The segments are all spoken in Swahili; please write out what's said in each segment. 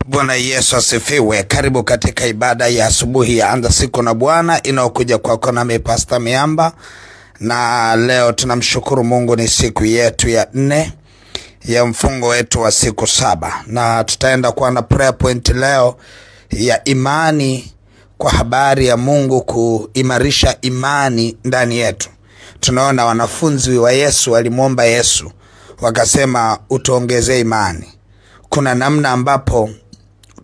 Bwana Yesu asifiwe. Karibu katika ibada ya asubuhi ya Anza Siku na Bwana inayokuja kwako nami Pastor Miamba. Na leo tunamshukuru Mungu, ni siku yetu ya 4 ya mfungo wetu wa siku 7. Na tutaenda kuwa na prayer point leo ya imani, kwa habari ya Mungu kuimarisha imani ndani yetu. Tunaona wanafunzi wa Yesu walimuomba Yesu, wakasema utuongezee imani. Kuna namna ambapo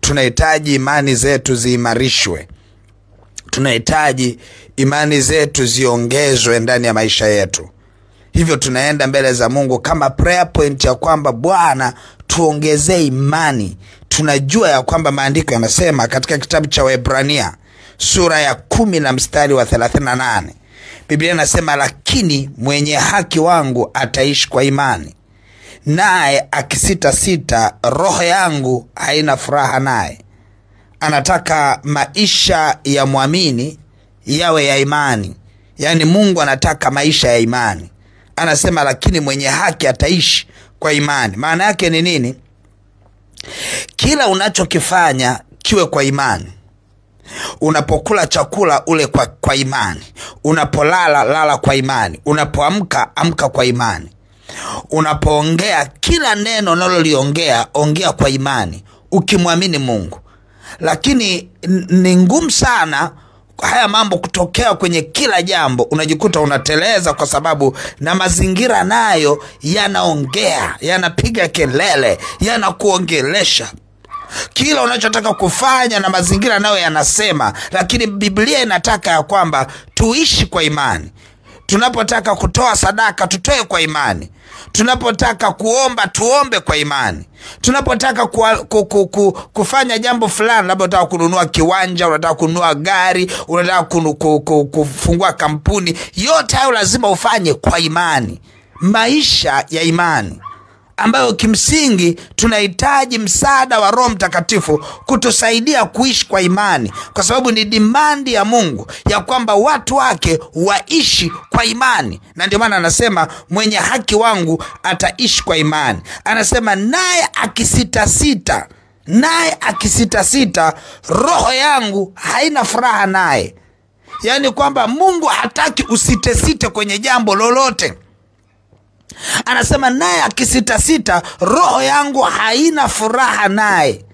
tunahitaji imani zetu ziimarishwe. Tunahitaji imani zetu ziongezwe ndani ya maisha yetu. Hivyo tunaenda mbele za Mungu kama prayer point ya kwamba Bwana tuongezee imani. Tunajua ya kwamba maandiko yanasema katika kitabu cha Waebrania sura ya 10 na mstari wa 38. Biblia inasema, lakini mwenye haki wangu ataishi kwa imani, naye akisita roho yangu haina furaha naye. Anataka maisha ya muamini yawe ya imani. Yaani Mungu anataka maisha ya imani. Anasema lakini mwenye haki ataishi kwa imani. Maana yake ni nini? Kila unachokifanya kiwe kwa imani. Unapokula chakula ule kwa imani. Unapolala lala kwa imani. Unapoamka amka kwa imani. Unapoongea kila neno unaloliongea ongea kwa imani, ukimwamini Mungu. Lakini ni ngumu sana haya mambo kutokea kwenye kila jambo. Unajikuta unateleza kwa sababu na mazingira nayo yanaongea, yanapiga kelele, yanakuongelesha. Kila unachotaka kufanya na mazingira nayo yanasema. Lakini Biblia inataka ya kwamba tuishi kwa imani. Tunapotaka kutoa sadaka tutoe kwa imani. Tunapotaka kuomba tuombe kwa imani. Tunapotaka kufanya jambo fulani, labda unataka kununua kiwanja, unataka kununua gari, unataka kufungua kampuni, yote hayo lazima ufanye kwa imani. Maisha ya imani ambayo kimsingi tunahitaji msaada wa Roho Mtakatifu kutusaidia kuishi kwa imani, kwa sababu ni demand ya Mungu ya kwamba watu wake waishi kwa imani. Na ndio maana anasema mwenye haki wangu ataishi kwa imani. Anasema naye akisita roho yangu haina furaha naye. Yaani kwamba Mungu hataki usitesite kwenye jambo lolote. Anasema naye akisita roho yangu haina furaha naye.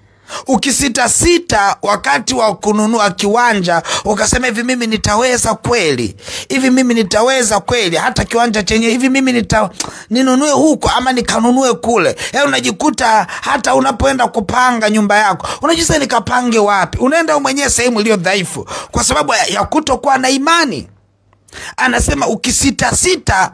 Ukisita wakati wa kununua kiwanja, ukasema hivi mimi nitaweza kweli? Hivi mimi nitaweza kweli? Hata kiwanja chenye hivi mimi ninunue huko ama nikanunue kule? Unajikuta hata unapoenda kupanga nyumba yako, unajisa nikapange wapi? Unaenda mwenyewe sehemu iliyo dhaifu kwa sababu ya kutokuwa na imani. Anasema ukisita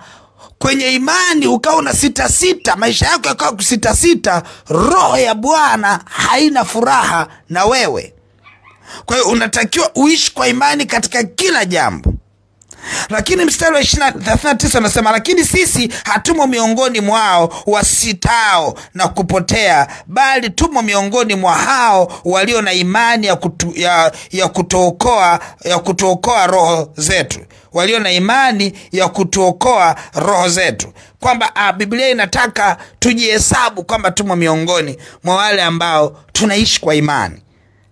kwenye imani, ukawa na sita, maisha yako yakawa kusita, roho ya Bwana haina furaha na wewe. Kwa hiyo unatakiwa uishi kwa imani katika kila jambo. Lakini mstari wa 39 anasema, lakini sisi hatumo miongoni mwao wasitao na kupotea, bali tumo miongoni mwa hao walio na imani ya kutuokoa roho zetu. Walio na imani ya kutuokoa roho zetu. Kwamba Biblia inataka tujihesabu kwamba tumo miongoni mwa wale ambao tunaishi kwa imani.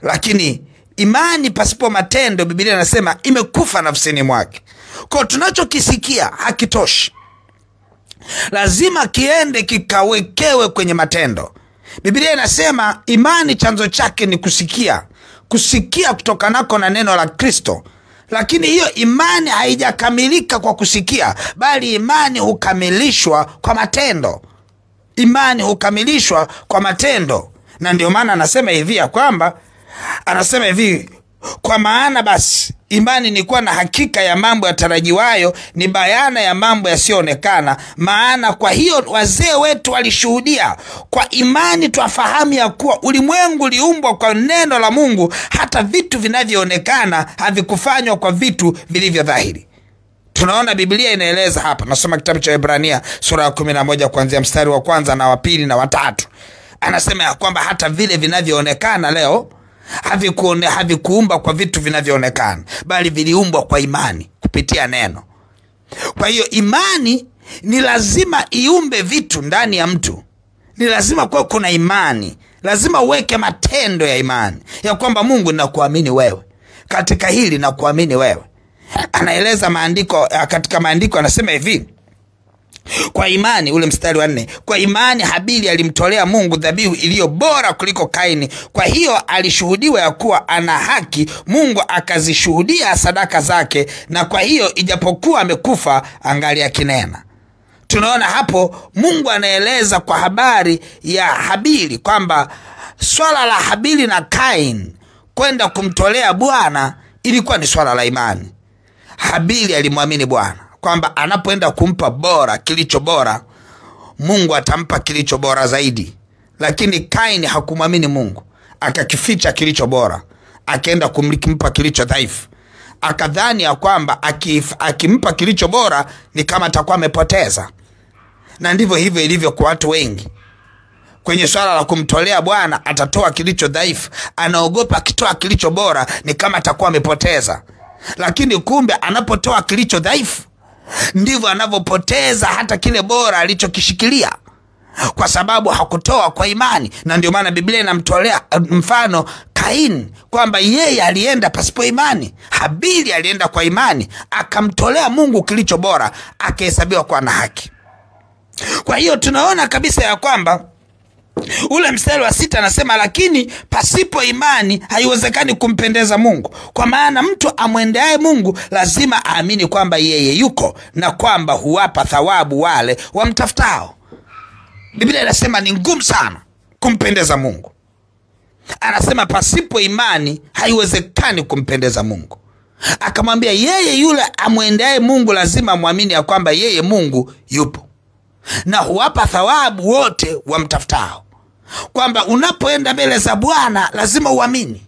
Lakini imani pasipo matendo, Biblia inasema imekufa nafsini mwake. Kwa tunachokisikia hakitoshi. Lazima kiende kikawekewe kwenye matendo. Biblia inasema imani chanzo chake ni kusikia. Kusikia kutokanako na neno la Kristo. Lakini hiyo imani haijakamilika kwa kusikia, bali imani hukamilishwa kwa matendo. Imani hukamilishwa kwa matendo. Na ndio maana anasema hivi ya kwamba, anasema hivi, kwa maana basi imani ni kuwa na hakika ya mambo yatarajiwayo, ni bayana ya mambo yasiyoonekana. Maana kwa hiyo wazee wetu walishuhudia. Kwa imani twafahamu ya kuwa ulimwengu uliumbwa kwa neno la Mungu, hata vitu vinavyoonekana havikufanywa kwa vitu vilivyo dhahiri. Tunaona Biblia inaeleza hapa. Nasoma kitabu cha Waebrania sura ya 11 kuanzia mstari wa 1 na wa 2 na wa 3. Anasema ya kwamba hata vile vinavyoonekana leo havikuumba kwa vitu vinavyoonekana, bali viliumbwa kwa imani kupitia neno. Kwa hiyo imani ni lazima iumbe vitu ndani ya mtu. Ni lazima kuwa kuna imani. lazima uweke matendo ya imani ya kwamba Mungu nakuamini wewe katika hili, na kuamini wewe. Anaeleza maandiko, katika maandiko anasema hivi, kwa imani, ule mstari wa 4, kwa imani Habili alimtolea Mungu dhabihu iliyo bora kuliko Kaini. Kwa hiyo alishuhudiwa ya kuwa ana haki, Mungu akazishuhudia sadaka zake, na kwa hiyo ijapokuwa amekufa angali akinena. Tunaona hapo Mungu anaeleza kwa habari ya Habili kwamba swala la Habili na Kaini kwenda kumtolea Bwana ilikuwa ni swala la imani. Habili alimwamini Bwana kwamba anapoenda kumpa bora, kilicho bora, Mungu atampa kilicho bora zaidi. Lakini Kaini hakumwamini Mungu, akakificha kilicho bora, akaenda kumpa kilicho dhaifu. Akadhani ya kwamba akimpa kilicho bora ni kama atakuwa amepoteza. Na ndivyo hivyo ilivyo kwa watu wengi. Kwenye swala la kumtolea Bwana atatoa kilicho dhaifu, anaogopa akitoa kilicho bora ni kama atakuwa amepoteza. Lakini kumbe anapotoa kilicho dhaifu ndivyo anavyopoteza hata kile bora alichokishikilia, kwa sababu hakutoa kwa imani. Na ndio maana Biblia inamtolea mfano Kaini kwamba yeye alienda pasipo imani. Habili alienda kwa imani, akamtolea Mungu kilicho bora, akahesabiwa kwa na haki. Kwa hiyo tunaona kabisa ya kwamba ule mstari wa 6 anasema, lakini pasipo imani haiwezekani kumpendeza Mungu, kwa maana mtu amwendeaye Mungu lazima aamini kwamba yeye yuko, na kwamba huwapa thawabu wale wamtafutao. Biblia inasema ni ngumu sana kumpendeza Mungu. Anasema pasipo imani haiwezekani kumpendeza Mungu. Akamwambia yeye yule amwendeaye Mungu lazima muamini ya kwamba yeye Mungu yupo, na huwapa thawabu wote wamtafutao. Kwamba unapoenda mbele za Bwana lazima uamini.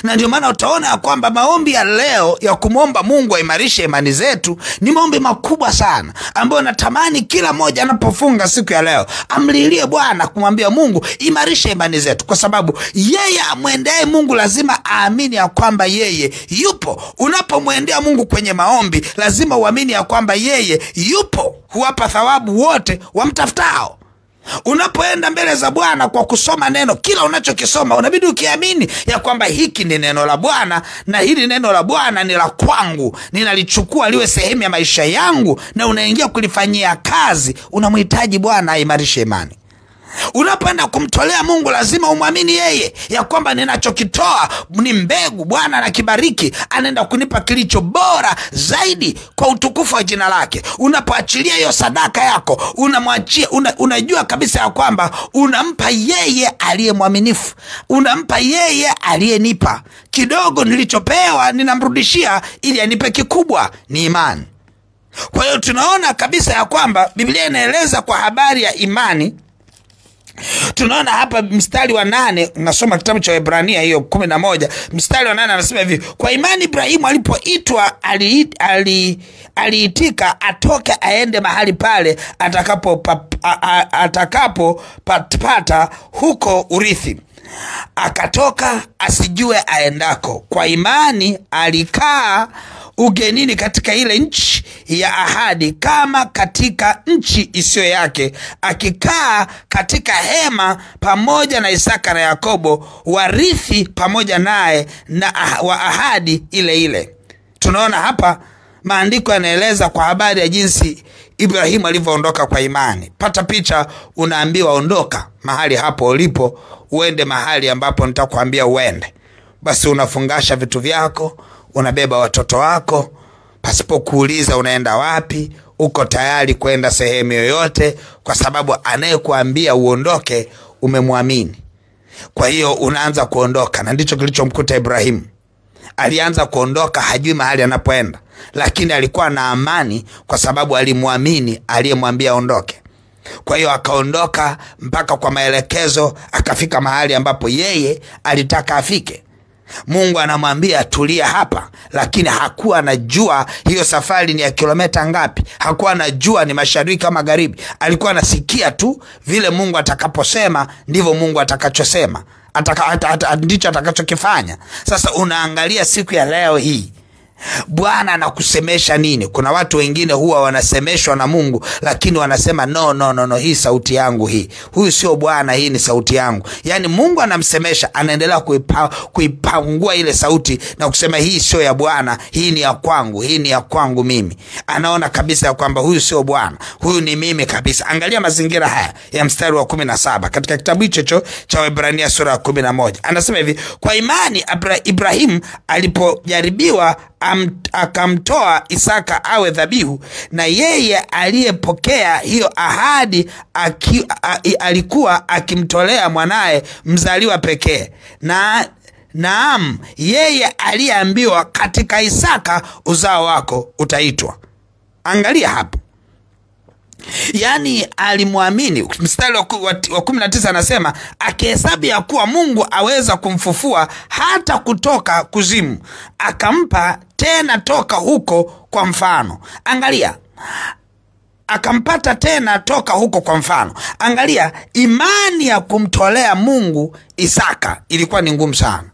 Na ndio maana utaona kwamba maombi ya leo ya kumwomba Mungu aimarishe imani zetu ni maombi makubwa sana, ambayo natamani kila mmoja anapofunga siku ya leo amlilie Bwana kumwambia Mungu imarishe imani zetu, kwa sababu yeye amwendeaye Mungu lazima aamini ya kwamba yeye yupo. Unapomwendea Mungu kwenye maombi lazima uamini ya kwamba yeye yupo, huwapa thawabu wote wamtafutao. Unapoenda mbele za Bwana kwa kusoma neno, kila unachokisoma unabidi ukiamini ya kwamba hiki ni neno la Bwana, na hili neno la Bwana ni la kwangu, ninalichukua liwe sehemu ya maisha yangu, na unaingia kulifanyia kazi. Unamhitaji Bwana aimarishe imani. Unapoenda kumtolea Mungu lazima umwamini yeye ya kwamba ninachokitoa ni mbegu, Bwana anakibariki, anaenda kunipa kilicho bora zaidi kwa utukufu wa jina lake. Unapoachilia hiyo sadaka yako, unamwachia, unajua kabisa ya kwamba unampa yeye aliye mwaminifu, unampa yeye aliyenipa. Kidogo nilichopewa ninamrudishia ili anipe kikubwa, ni imani. Kwa hiyo tunaona kabisa ya kwamba Biblia inaeleza kwa habari ya imani. Tunaona hapa mstari wa 8, nasoma kitabu cha Waebrania hiyo 11, mstari wa 8 anasema hivi, kwa imani Ibrahimu alipoitwa aliitika atoke aende mahali pale atakapopata huko urithi. Akatoka asijue aendako. Kwa imani alikaa ugenini katika ile nchi ya ahadi, kama katika nchi isiyo yake, akikaa katika hema pamoja na Isaka na Yakobo, warithi pamoja naye na wa ahadi ile ile. Tunaona hapa maandiko yanaeleza kwa habari ya jinsi Ibrahimu alivyoondoka kwa imani. Pata picha, unaambiwa ondoka mahali hapo ulipo, uende mahali ambapo nitakwambia uende. Basi unafungasha vitu vyako, unabeba watoto wako, pasipo kuuliza unaenda wapi, uko tayari kwenda sehemu yoyote, kwa sababu anayekuambia uondoke umemwamini. Kwa hiyo unaanza kuondoka, na ndicho kilichomkuta Ibrahimu. Alianza kuondoka hajui mahali anapoenda, lakini alikuwa na amani kwa sababu alimwamini aliyemwambia ondoke. Kwa hiyo akaondoka mpaka kwa maelekezo, akafika mahali ambapo yeye alitaka afike. Mungu anamwambia tulia hapa, lakini hakuwa anajua hiyo safari ni ya kilomita ngapi. Hakuwa anajua ni mashariki au magharibi. Alikuwa anasikia tu vile Mungu atakaposema ndivyo Mungu atakachosema, ndicho atakachokifanya. Sasa unaangalia siku ya leo hii, Bwana anakusemesha nini? Kuna watu wengine huwa wanasemeshwa na Mungu, lakini wanasema no, hii sauti yangu hii. Huyu sio Bwana, hii ni sauti yangu. Yani Mungu anamsemesha, anaendelea kuipangua ile sauti na kusema hii sio ya Bwana, hii ni ya kwangu, hii ni ya kwangu mimi. Anaona kabisa ya kwamba huyu sio Bwana, huyu ni mimi kabisa. Angalia mazingira haya ya mstari wa 17 katika kitabu hicho cha Waebrania sura ya 11. Anasema hivi, kwa imani Ibrahim alipojaribiwa akamtoa Isaka awe dhabihu, na yeye aliyepokea hiyo ahadi alikuwa akimtolea mwanae mzaliwa pekee. Naam, yeye aliyeambiwa katika Isaka uzao wako utaitwa. Angalia hapo. Yani alimwamini. Mstari wa 19 anasema akihesabu ya kuwa Mungu aweza kumfufua hata kutoka kuzimu, akampa tena toka huko kwa mfano. Angalia, akampata tena toka huko kwa mfano. Angalia, imani ya kumtolea Mungu Isaka ilikuwa ni ngumu sana,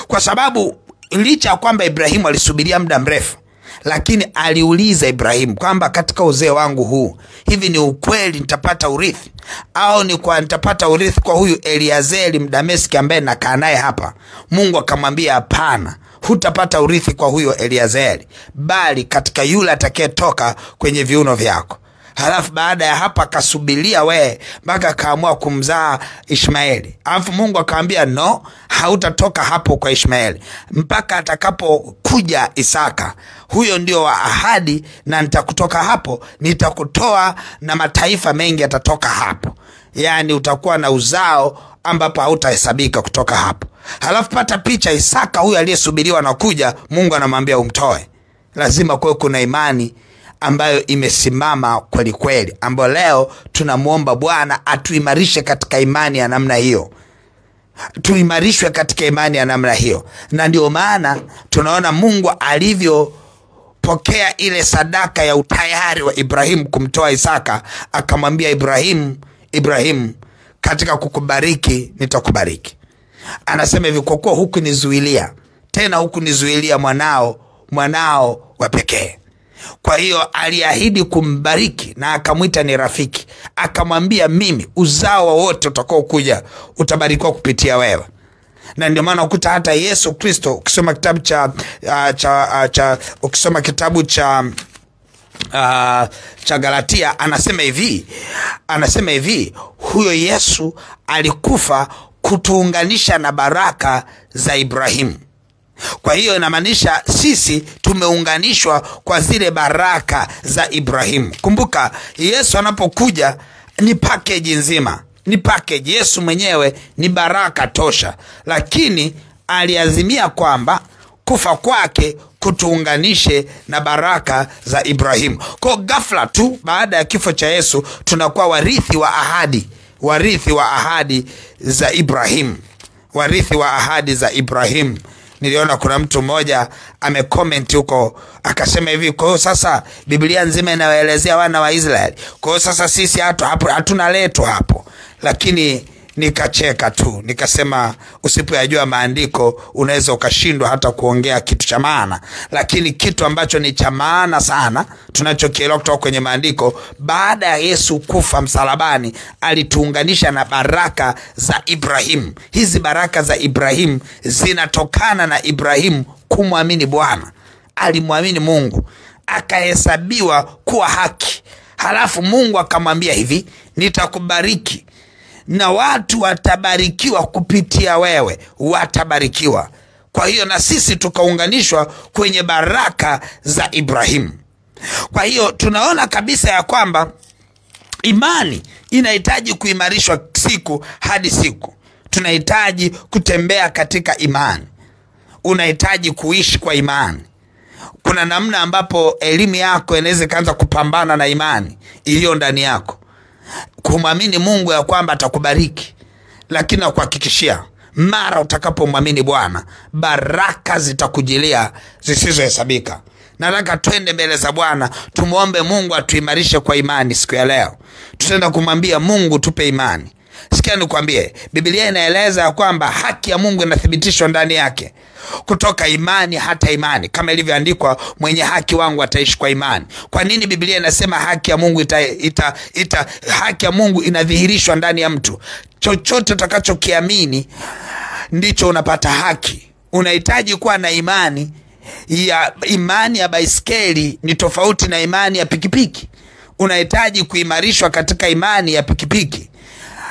kwa sababu licha kwamba Ibrahimu alisubiria muda mrefu, lakini aliuliza Ibrahimu kwamba katika uzee wangu huu, hivi ni ukweli nitapata urithi, au nitapata urithi kwa huyu Eliazeri Mdameski ambaye nakaa naye hapa? Mungu akamwambia hapana, hutapata urithi kwa huyo Eliazeri, bali katika yule atakayetoka kwenye viuno vyako. Halafu baada ya hapa akasubiria mpaka akaamua kumzaa Ishmaeli. Halafu Mungu akamwambia no, hautatoka hapo kwa Ishmaeli mpaka atakapokuja Isaka. Huyo ndio wa ahadi, na nitakutoka hapo, nitakutoa na mataifa mengi yatatoka hapo. Yani utakuwa na uzao ambapo hautahesabika kutoka hapo. Halafu pata picha, Isaka huyu aliyesubiriwa na kuja, Mungu anamwambia umtoe. Lazima kuwe kuna imani ambayo imesimama kweli kweli, ambayo leo tunamuomba Bwana atuimarishe katika imani ya namna hiyo. Tuimarishwe katika imani ya namna hiyo. Na ndio maana tunaona Mungu alivyopokea ile sadaka ya utayari wa Ibrahim kumtoa Isaka, akamwambia Ibrahim, katika kukubariki nitakubariki. Anasema hivi, kwa kuwa hukunizuilia tena, hukunizuilia mwanao wa pekee. Kwa hiyo aliahidi kumbariki na akamwita ni rafiki. Akamwambia mimi uzao wote utakao kuja utabarikiwa kupitia wewe. Na ndio maana ukuta hata Yesu Kristo, ukisoma kitabu cha Galatia, anasema hivi, huyo Yesu alikufa kutuunganisha na baraka za Ibrahimu. Kwa hiyo inamaanisha sisi tumeunganishwa kwa zile baraka za Ibrahimu. Kumbuka Yesu anapokuja ni package nzima, ni package. Yesu mwenyewe ni baraka tosha, lakini aliazimia kwamba kufa kwake kutuunganishe na baraka za Ibrahimu. Kwa ghafla tu baada ya kifo cha Yesu tunakuwa warithi wa ahadi za Ibrahimu, warithi wa ahadi za Ibrahimu. Niliona kuna mtu mmoja amecomment huko akasema hivi, kwa hiyo sasa Biblia nzima inawaelezea wana wa Israeli, kwa hiyo sasa sisi hatuna leto hapo. Lakini nikacheka tu, nikasema usipoyajua maandiko unaweza ukashindwa hata kuongea kitu cha maana. Lakini kitu ambacho ni cha maana sana tunachokielewa kutoka kwenye maandiko, baada ya Yesu kufa msalabani alituunganisha na baraka za Ibrahimu. Hizi baraka za Ibrahimu zinatokana na Ibrahimu kumwamini Bwana. Alimwamini Mungu, akahesabiwa kuwa haki. Halafu Mungu akamwambia hivi, nitakubariki na watu watabarikiwa kupitia wewe, watabarikiwa. Kwa hiyo na sisi tukaunganishwa kwenye baraka za Ibrahimu. Kwa hiyo tunaona kabisa ya kwamba imani inahitaji kuimarishwa siku hadi siku. Tunahitaji kutembea katika imani. Unahitaji kuishi kwa imani. Kuna namna ambapo elimu yako inaweza kaanza kupambana na imani iliyo ndani yako. Kumwamini Mungu ya kwamba atakubariki, lakini nakuhakikishia mara utakapomwamini Bwana, baraka zitakujilia zisizohesabika. Nataka twende mbele za Bwana, tumuombe Mungu atuimarishe kwa imani siku ya leo. Tutaenda kumwambia Mungu tupe imani. Sikia nikwambie, Biblia inaeleza ya kwamba haki ya Mungu inathibitishwa ndani yake kutoka imani hata imani, kama ilivyoandikwa, mwenye haki wangu ataishi kwa imani. Kwa nini Biblia inasema haki ya Mungu haki ya Mungu inadhihirishwa ndani ya mtu? Chochote utakachokiamini ndicho unapata haki. Unahitaji kuwa na imani ya baiskeli ni tofauti na imani ya pikipiki. Unahitaji kuimarishwa katika imani ya pikipiki,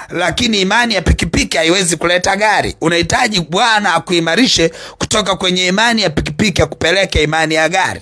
lakini imani ya pikipiki haiwezi kuleta gari. Unahitaji Bwana akuimarishe kutoka kwenye imani ya pikipiki akupeleke imani ya gari.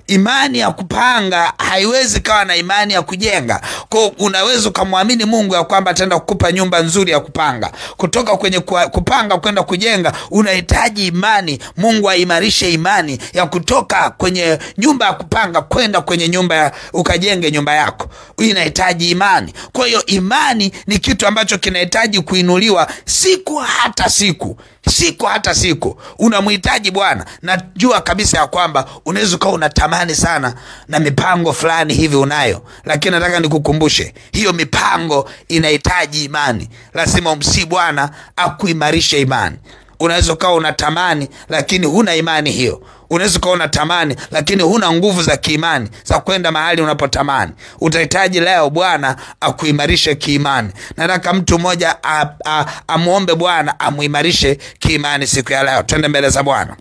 Imani ya kupanga haiwezi kawa na imani ya kujenga. Kwa unaweza kumwamini Mungu ya kwamba ataenda kukupa nyumba nzuri ya kupanga. Kutoka kwenye kupanga kwenda kujenga, unahitaji imani. Mungu aimarishe imani ya kutoka kwenye nyumba ya kupanga kwenda kwenye nyumba ukajenge nyumba yako. Inahitaji imani. Kwa hiyo imani ni kitu ambacho kinahitaji kuinuliwa siku hata siku. Siku hata siku unamhitaji Bwana. Najua kabisa ya kwamba unaweza kuwa unatamani sana na mipango fulani hivi unayo, lakini nataka nikukumbushe, hiyo mipango inahitaji imani. Lazima umsi Bwana akuimarishe imani. Unaweza kuwa unatamani lakini huna imani hiyo. Unaweza kuwa unatamani lakini huna nguvu za kiimani za kwenda mahali unapotamani. Utahitaji leo Bwana akuimarishe kiimani. Nataka mtu mmoja amuombe Bwana amuimarishe kiimani siku ya leo. Twende mbele za Bwana.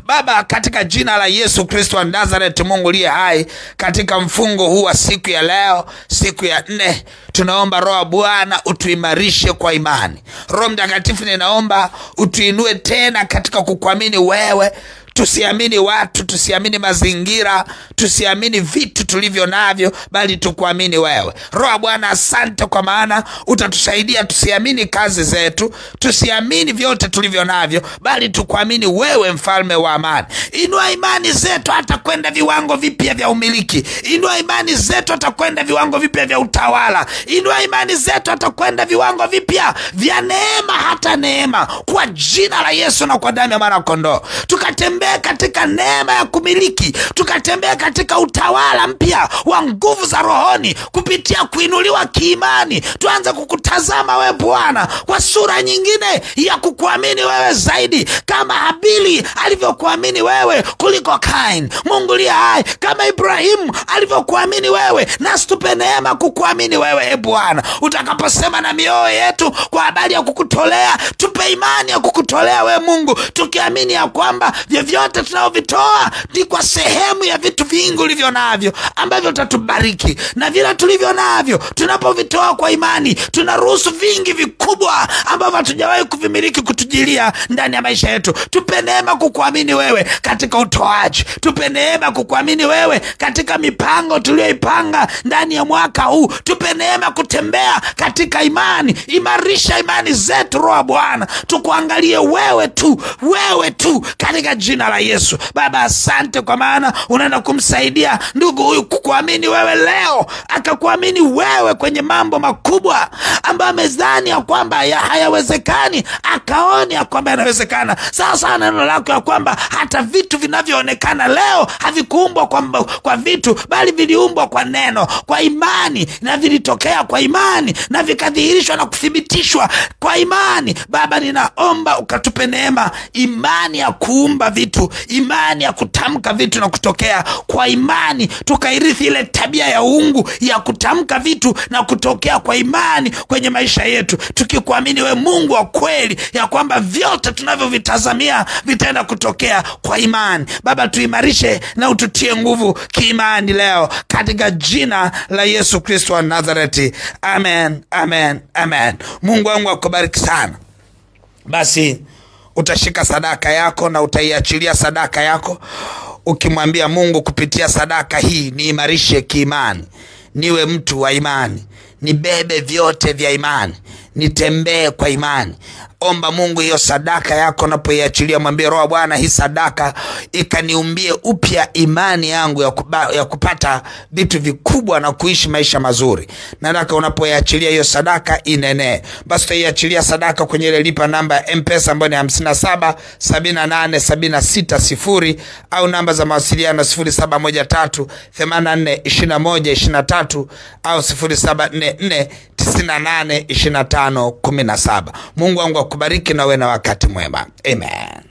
Baba, katika jina la Yesu Kristo wa Nazareth, Mungu aliye hai, katika mfungo huu wa siku ya leo, siku ya 4, tunaomba Roho Bwana utuimarishe kwa imani. Roho Mtakatifu, ninaomba utuinue tena katika kukuamini wewe. Tusiamini watu, tusiamini mazingira, tusiamini vitu tulivyo navyo, bali tukuamini wewe. Roho Bwana, asante kwa maana utatusaidia tusiamini kazi zetu, tusiamini vyote tulivyo navyo, bali tukuamini wewe, mfalme wa amani. Inua imani zetu hata kwenda viwango vipya vya umiliki. Inua imani zetu hata kwenda viwango vipya vya utawala. Inua imani zetu hata kwenda viwango vipya vya neema, hata neema, kwa jina la Yesu na kwa damu ya mwana kondoo. Tukatembea katika neema ya kumiliki, tukatembea katika utawala mpya wa nguvu za rohoni kupitia kuinuliwa kiimani. Tuanze kukutazama wewe Bwana kwa sura nyingine ya kukuamini wewe zaidi, kama Habili alivyokuamini wewe kuliko Kain. Mungu aliye hai, kama Ibrahimu alivyokuamini wewe, nasi tupe neema kukuamini wewe Bwana. Utakaposema na mioyo yetu kwa habari ya kukutolea, tupe imani ya kukutolea wewe Mungu, tukiamini ya kwamba vyote tunaovitoa ni kwa sehemu ya vitu vingi ulivyo navyo ambavyo utatubariki. Na vile tulivyo navyo tunapovitoa kwa imani, tunaruhusu vingi vikubwa ambavyo hatujawahi kuvimiliki kutujilia ndani ya maisha yetu. Tupe neema kukuamini wewe katika utoaji. Tupe neema kukuamini wewe katika mipango tuliyoipanga ndani ya mwaka huu. Tupe neema kutembea katika imani. Imarisha imani zetu Roho Bwana, tukuangalie wewe tu katika jina la Yesu. Baba, asante kwa maana unaenda kumsaidia ndugu huyu kukuamini wewe leo, akakuamini wewe kwenye mambo makubwa ambayo amezani ya kwamba hayawezekani, akaoni ya kwamba yanawezekana. Sasa neno lako ya kwamba hata vitu vinavyoonekana leo havikuumbwa kwa vitu, bali viliumbwa kwa neno, kwa imani, na vilitokea kwa imani, na vikadhihirishwa na kuthibitishwa kwa imani. Baba, ninaomba ukatupe neema, imani ya kuumba vitu, imani ya kutamka vitu na kutokea kwa imani. Tukairithi ile tabia ya uungu ya kutamka vitu na kutokea kwa imani kwenye maisha yetu, tukikuamini we Mungu wa kweli ya kwamba vyote tunavyovitazamia vitaenda kutokea kwa imani. Baba, tuimarishe na ututie nguvu kiimani leo katika jina la Yesu Kristo wa Nazareti. Amen, amen, amen. Mungu wangu akubariki sana. Basi utashika sadaka yako na utaiachilia sadaka yako, ukimwambia Mungu, kupitia sadaka hii niimarishe kiimani, niwe mtu wa imani, nibebe vyote vya imani, nitembee kwa imani. Omba Mungu hiyo sadaka yako unapoiachilia, mwambie Roho Bwana, hii sadaka ikaniumbie upya imani yangu ya kupata vitu vikubwa na kuishi maisha mazuri. Nataka unapoiachilia hiyo sadaka inene. Basi utaiachilia sadaka kwenye ile lipa namba ya M-Pesa ambayo ni 577876 au namba za mawasiliano 0713842123 au 0744982517. Mungu wangu akubariki na uwe na wakati mwema. Amen.